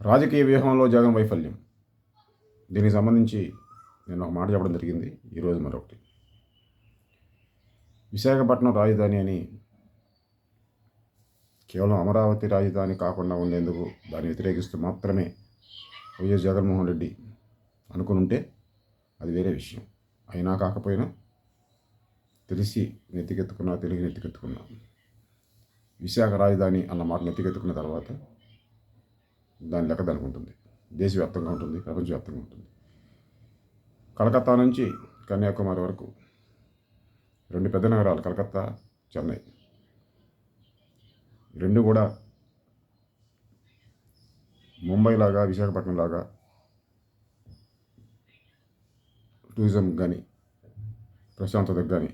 రాజకీయ వ్యూహంలో జగన్ వైఫల్యం. దీనికి సంబంధించి నేను ఒక మాట చెప్పడం జరిగింది. ఈరోజు మరొకటి. విశాఖపట్నం రాజధాని అని కేవలం అమరావతి రాజధాని కాకుండా ఉండేందుకు దాన్ని వ్యతిరేకిస్తూ మాత్రమే వైఎస్ జగన్మోహన్ రెడ్డి అనుకుని ఉంటే అది వేరే విషయం. అయినా కాకపోయినా తెలిసి నెత్తికెత్తుకున్నా, తెలిసి నెత్తికెత్తుకున్నా, విశాఖ రాజధాని అన్న మాట నెత్తికెత్తుకున్న తర్వాత దాని లెక్క దానికి ఉంటుంది. దేశవ్యాప్తంగా ఉంటుంది, ప్రపంచవ్యాప్తంగా ఉంటుంది. కలకత్తా నుంచి కన్యాకుమారి వరకు 2 పెద్ద నగరాలు, కలకత్తా, చెన్నై. రెండు కూడా ముంబై లాగా, విశాఖపట్నం లాగా టూరిజంకి కానీ, ప్రశాంతతకు కానీ,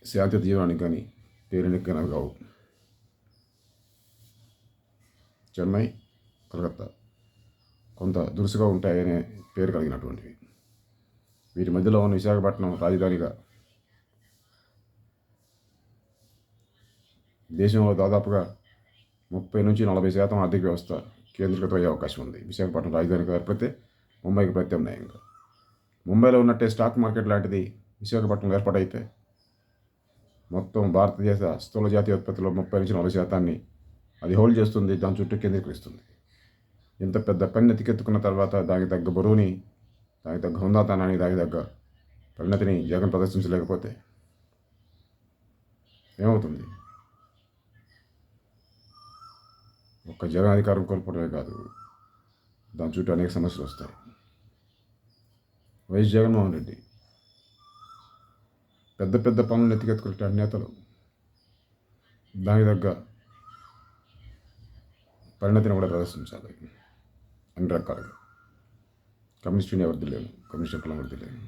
శాంతి జీవనానికి కానీ పేరునికి కానీ కావు. చెన్నై, కలకత్తా కొంత దురుసుగా ఉంటాయనే పేరు కలిగినటువంటివి. వీటి మధ్యలో ఉన్న విశాఖపట్నం రాజధానిగా దేశంలో దాదాపుగా 30-40% ఆర్థిక వ్యవస్థ కేంద్రీకృతం అయ్యే అవకాశం ఉంది. విశాఖపట్నం రాజధానిగా ఏర్పడితే ముంబైకి ప్రత్యామ్నాయంగా. ముంబైలో ఉన్నట్టే స్టాక్ మార్కెట్ లాంటిది విశాఖపట్నంలో ఏర్పాటైతే మొత్తం భారతదేశ స్థూల జాతీయ ఉత్పత్తిలో 30-40% అది హోల్డ్ చేస్తుంది, దాని చుట్టూ కేంద్రీకరిస్తుంది. ఇంత పెద్ద పని ఎత్తికెత్తుకున్న తర్వాత దానికి తగ్గ బరువుని, దానికి తగ్గ హుందాతనాన్ని, దానికి తగ్గ పరిణతిని జగన్ ప్రదర్శించలేకపోతే ఏమవుతుంది? ఒక్క జగన్ అధికారం కోల్పోవడమే కాదు, దాని చుట్టూ అనేక సమస్యలు వస్తాయి. వైఎస్ జగన్మోహన్ రెడ్డి పెద్ద పెద్ద పనులు ఎత్తికెత్తుకునే నేతలు దానికి తగ్గ పరిణతిని కూడా ప్రదర్శించాలి అన్ని రకాలుగా. కమ్యూనిస్ట్ ఇండియా వర్దిలేను, కమ్యూనిస్ట్ కులం వర్దిలేను.